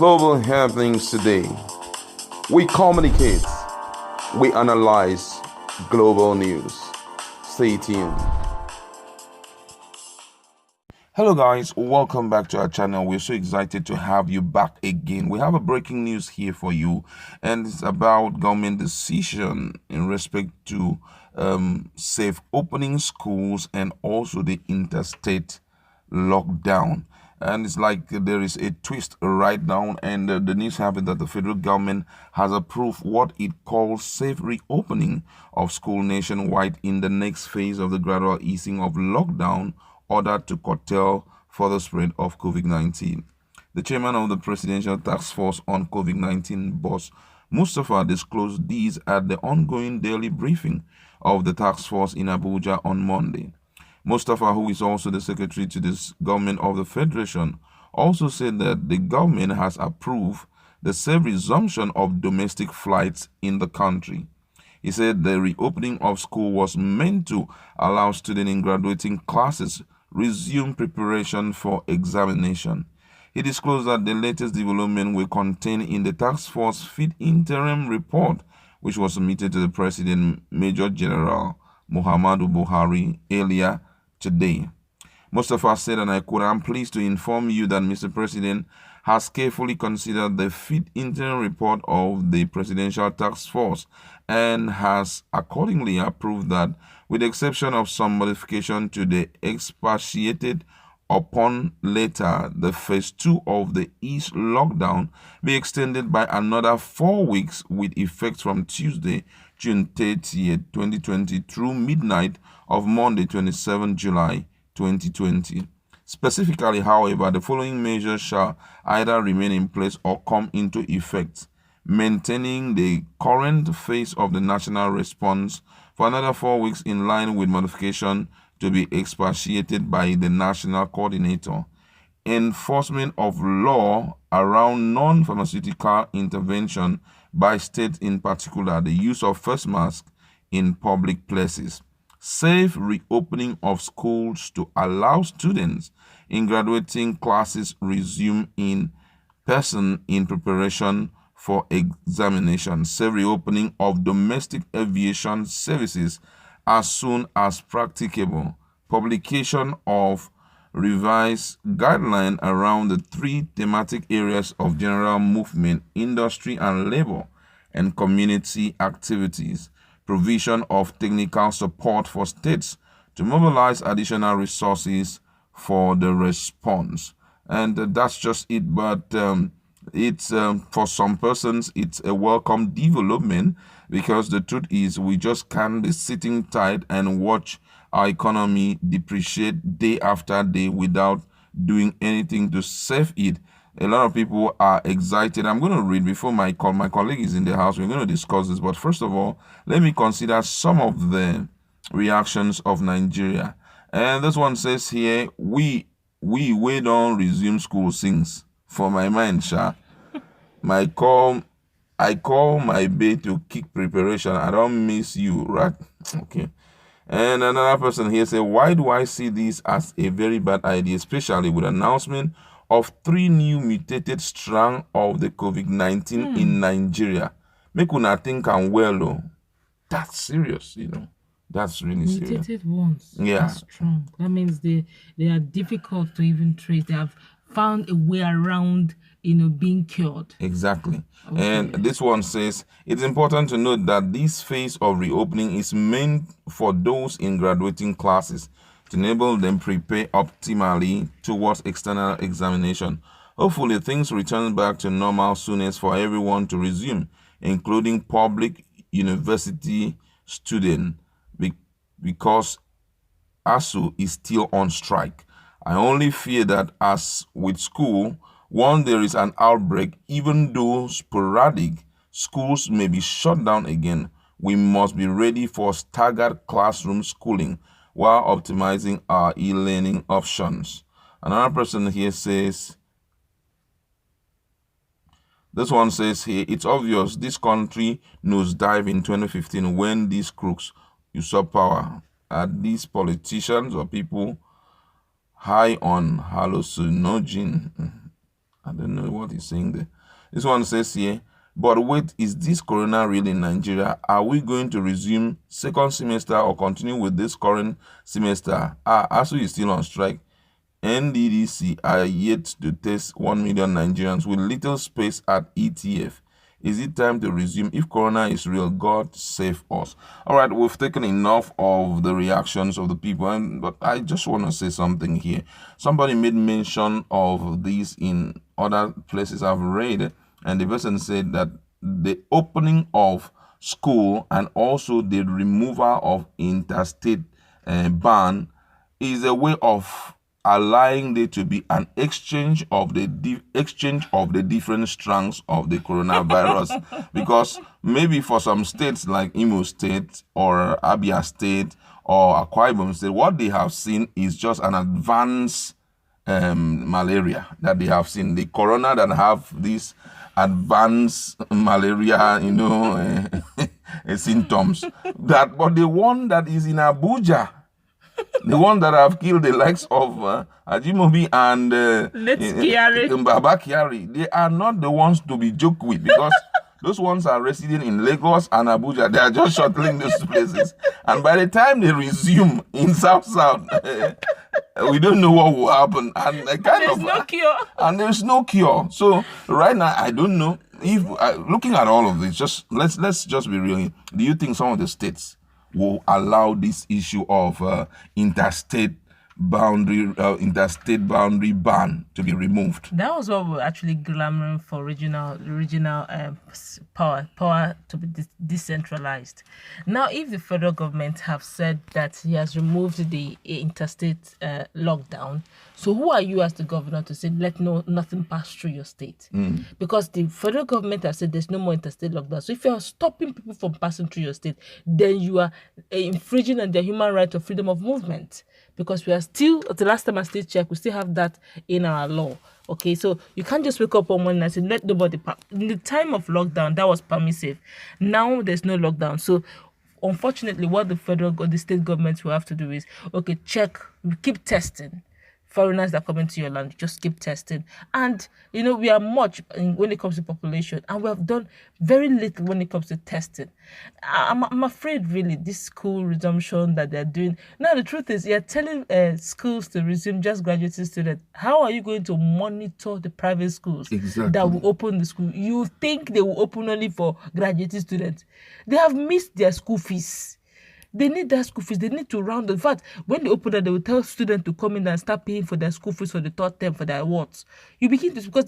Global happenings today. We communicate, we analyze global news. Stay tuned. Hello guys, welcome back to our channel. We're so excited to have you back again. We have a breaking news here for you, and it's about government decision in respect to safe opening schools and also the interstate lockdown. And it's like there is a twist right now, and the news happened that the federal government has approved what it calls safe reopening of school nationwide in the next phase of the gradual easing of lockdown order to curtail further spread of COVID-19. The chairman of the Presidential Task Force on COVID-19, Boss Mustapha, disclosed these at the ongoing daily briefing of the task force in Abuja on Monday. Mustapha, who is also the secretary to the government of the Federation, also said that the government has approved the safe resumption of domestic flights in the country. He said the reopening of school was meant to allow students in graduating classes resume preparation for examination. He disclosed that the latest development were contained in the task force fit interim report, which was submitted to the President, Major General Muhammadu Buhari, earlier today. Mustapha said, and I quote, "I'm pleased to inform you that Mr. President has carefully considered the fit interim report of the Presidential Task Force and has accordingly approved that, with the exception of some modification to the expatiated upon later, the phase 2 of the East lockdown be extended by another 4 weeks with effect from Tuesday, June 30th, 2020 through midnight of Monday, 27 July 2020. Specifically, however, the following measures shall either remain in place or come into effect: maintaining the current phase of the national response for another 4 weeks in line with modification to be expatiated by the national coordinator, enforcement of law around non-pharmaceutical intervention by states, in particular the use of face masks in public places, safe reopening of schools to allow students in graduating classes resume in person in preparation for examination, safe reopening of domestic aviation services as soon as practicable, publication of revised guidelines around the 3 thematic areas of general movement, industry and labor, and community activities, provision of technical support for states to mobilize additional resources for the response. And that's just it. But it's for some persons, it's a welcome development, because the truth is we just can't be sitting tight and watch our economy depreciate day after day without doing anything to save it. A lot of people are excited. I'm going to read before my colleague is in the house. We're going to discuss this. But first of all, let me consider some of the reactions of Nigeria. And this one says here, we don't resume school since. For my mind, Sha. I call my babe to kick preparation. I don't miss you, right? Okay. And another person here said, why do I see this as a very bad idea, especially with announcement of 3 new mutated strands of the COVID-19 in Nigeria? Make una think I'm well, oh. That's serious, you know. That's really serious. Mutated ones. Yeah. That's strong. That means they are difficult to even trace. They have found a way around, being cured. Exactly. Okay. And this one says, it's important to note that this phase of reopening is meant for those in graduating classes to enable them prepare optimally towards external examination. Hopefully, things return back to normal soonest for everyone to resume, including public university students, because ASU is still on strike. I only fear that, as with school, once there is an outbreak, even though sporadic, schools may be shut down again. We must be ready for staggered classroom schooling while optimizing our e-learning options. Another person here says, this one says here, it's obvious this country nosedive in 2015 when these crooks usurp power. Are these politicians or people high on hallucinogen? I don't know what he's saying there. This one says here, but wait, is this corona really in Nigeria? Are we going to resume second semester or continue with this current semester? ASU is still on strike. NDDC are yet to test 1 million Nigerians with little space at ETF. Is it time to resume? If corona is real, God save us. All right, we've taken enough of the reactions of the people, but I just want to say something here. Somebody made mention of this in other places I've read, and the person said that the opening of school and also the removal of interstate ban is a way of allowing there to be an exchange of the different strands of the coronavirus. Because maybe for some states like Imo State or Abia State or Akwa Ibom State, what they have seen is just an advanced malaria that they have seen. The corona that have this advanced malaria, symptoms. But the one that is in Abuja, the one that have killed the likes of Ajimobi and Baba Kyari, they are not the ones to be joked with, because those ones are residing in Lagos and Abuja. They are just shuttling those places. And by the time they resume in South, we don't know what will happen. And there's no cure. And there's no cure. So right now, I don't know if looking at all of this, just let's just be real. Do you think some of the states will allow this issue of interstate boundary ban to be removed? That was what we're actually clamoring for: regional power to be decentralized. Now, if the federal government have said that he has removed the interstate lockdown, so who are you as the governor to say nothing pass through your state? Because the federal government has said there's no more interstate lockdown. So if you are stopping people from passing through your state, then you are infringing on their human right of freedom of movement. Because we are still, the last time I stayed check, we still have that in our law. Okay, so you can't just wake up one morning and say, let nobody pass. In the time of lockdown, that was permissive. Now there's no lockdown. So unfortunately, what the federal or the state governments will have to do is, okay, check, keep testing. Foreigners that come into your land, just keep testing. And, we are much when it comes to population, and we have done very little when it comes to testing. I'm afraid, really, this school resumption that they're doing. Now, the truth is, you're telling schools to resume just graduating students. How are you going to monitor the private schools that will open the school? You think they will open only for graduating students? They have missed their school fees. They need that school fees. They need to round. In fact, when they open that, they will tell students to come in and start paying for their school fees for the third term, for their awards. You begin to, because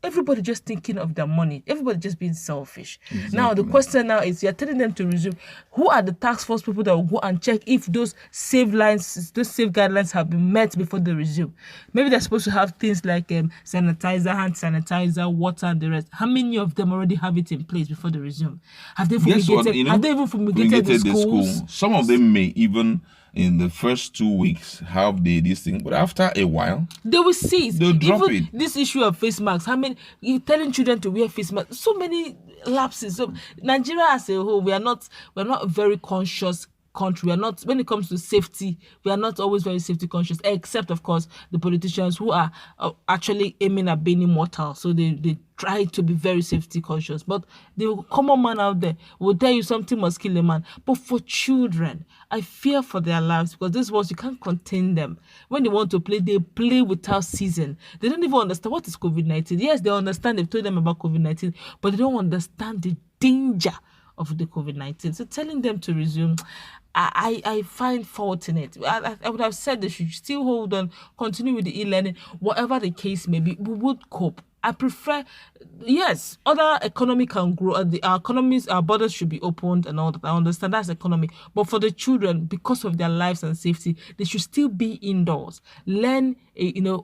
everybody just thinking of their money. Everybody just being selfish. Exactly. Now, the question now is, you're telling them to resume. Who are the task force people that will go and check if those safe guidelines have been met before they resume? Maybe they're supposed to have things like sanitizer, hand sanitizer, water, and the rest. How many of them already have it in place before they resume? Have they fumigated? Have they even fumigated the school? Some of them may even in the first 2 weeks have this thing, but after a while they will cease. They'll drop it. This issue of face masks, how many you telling children to wear face masks? So many lapses. So Nigeria as a whole, we're not a very conscious country. We are not, when it comes to safety, we are not always very safety conscious, except of course the politicians who are actually aiming at being immortal. So they try to be very safety conscious, but the common man out there will tell you something must kill a man. But for children, I fear for their lives, because these ones, you can't contain them. When they want to play, they play without season. They don't even understand what is COVID-19. Yes, they understand, they've told them about COVID-19, but they don't understand the danger of the COVID-19. So telling them to resume, I find fault in it. I would have said they should still hold on, continue with the e-learning, whatever the case may be. We would cope. I prefer, yes, other economy can grow. Our economies, our borders should be opened and all that. I understand that's economy. But for the children, because of their lives and safety, they should still be indoors. Learn,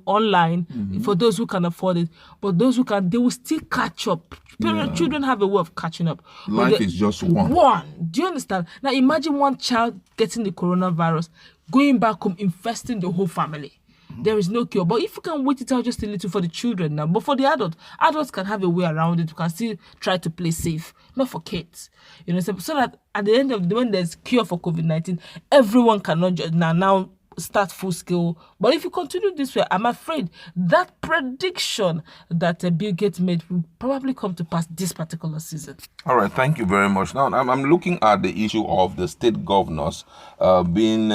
online for those who can afford it. But those who can, they will still catch up. Children have a way of catching up. Life is just one. Do you understand? Now imagine one child getting the coronavirus, going back home, infesting the whole family. There is no cure. But if you can wait it out just a little for the children now, but for the adults can have a way around it. You can still try to play safe, not for kids. So that at the end of the day, when there's cure for COVID-19, everyone cannot just now start full scale. But if you continue this way, I'm afraid that prediction that Bill Gates made will probably come to pass this particular season. All right, thank you very much. Now, I'm looking at the issue of the state governors being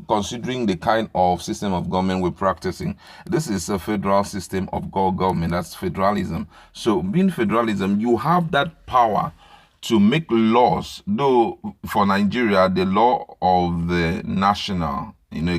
considering the kind of system of government we're practicing. This is a federal system of government. That's federalism. So, being federalism, you have that power to make laws. Though for Nigeria, the law of the national,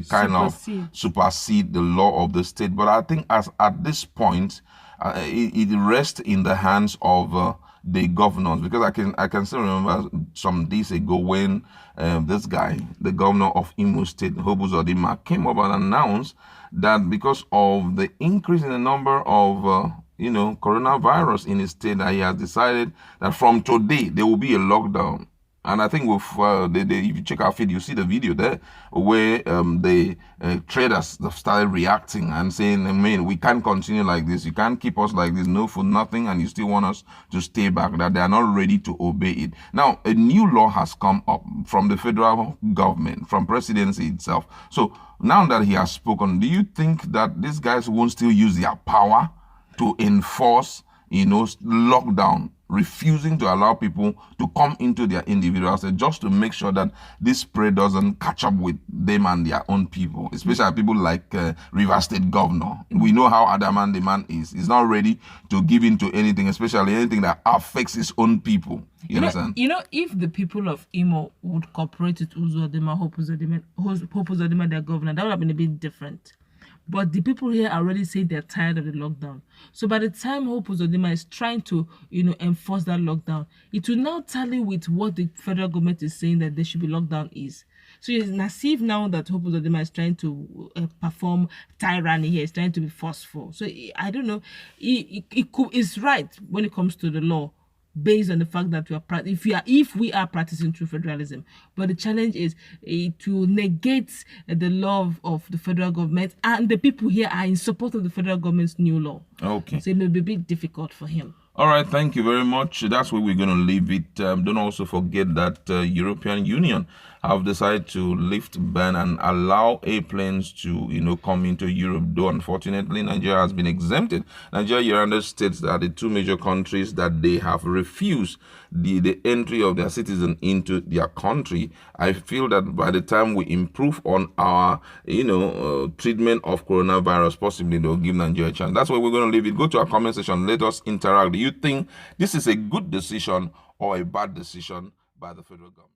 kind of supersede the law of the state. But I think as at this point, it rests in the hands of the governors, because I can still remember some days ago when this guy, the governor of Imo State, Hope Uzodinma, came up and announced that because of the increase in the number of coronavirus in his state, that he has decided that from today there will be a lockdown. And I think if you check our feed, you see the video there where the traders have started reacting and saying, man, we can't continue like this. You can't keep us like this, no food, nothing, and you still want us to stay back, that they are not ready to obey it. Now, a new law has come up from the federal government, from Presidency itself. So now that he has spoken, do you think that these guys won't still use their power to enforce, lockdown, refusing to allow people to come into their individual state, just to make sure that this spread doesn't catch up with them and their own people, especially people like River State Governor? We know how adamant the man is. He's not ready to give in to anything, especially anything that affects his own people. You understand? If the people of Imo would cooperate with Hope Uzodinma, their governor, that would have been a bit different. But the people here already say they're tired of the lockdown. So by the time Hope Uzodinma is trying to, enforce that lockdown, it will now tally with what the federal government is saying that there should be lockdown is. So it's naive now that Hope Uzodinma is trying to perform tyranny here. He's trying to be forceful. So I don't know. It's right when it comes to the law, based on the fact that if we are practicing true federalism. But the challenge is to negate the law of the federal government, and the people here are in support of the federal government's new law. Okay. So it may be a bit difficult for him. All right, thank you very much. That's where we're going to leave it. Don't also forget that European Union have decided to lift ban and allow airplanes to, come into Europe. Though unfortunately, Nigeria has been exempted. Nigeria, United States are the two major countries that they have refused the entry of their citizens into their country. I feel that by the time we improve on our, treatment of coronavirus, possibly they'll give Nigeria a chance. That's where we're going to leave it. Go to our comment section. Let us interact. Do you think this is a good decision or a bad decision by the federal government?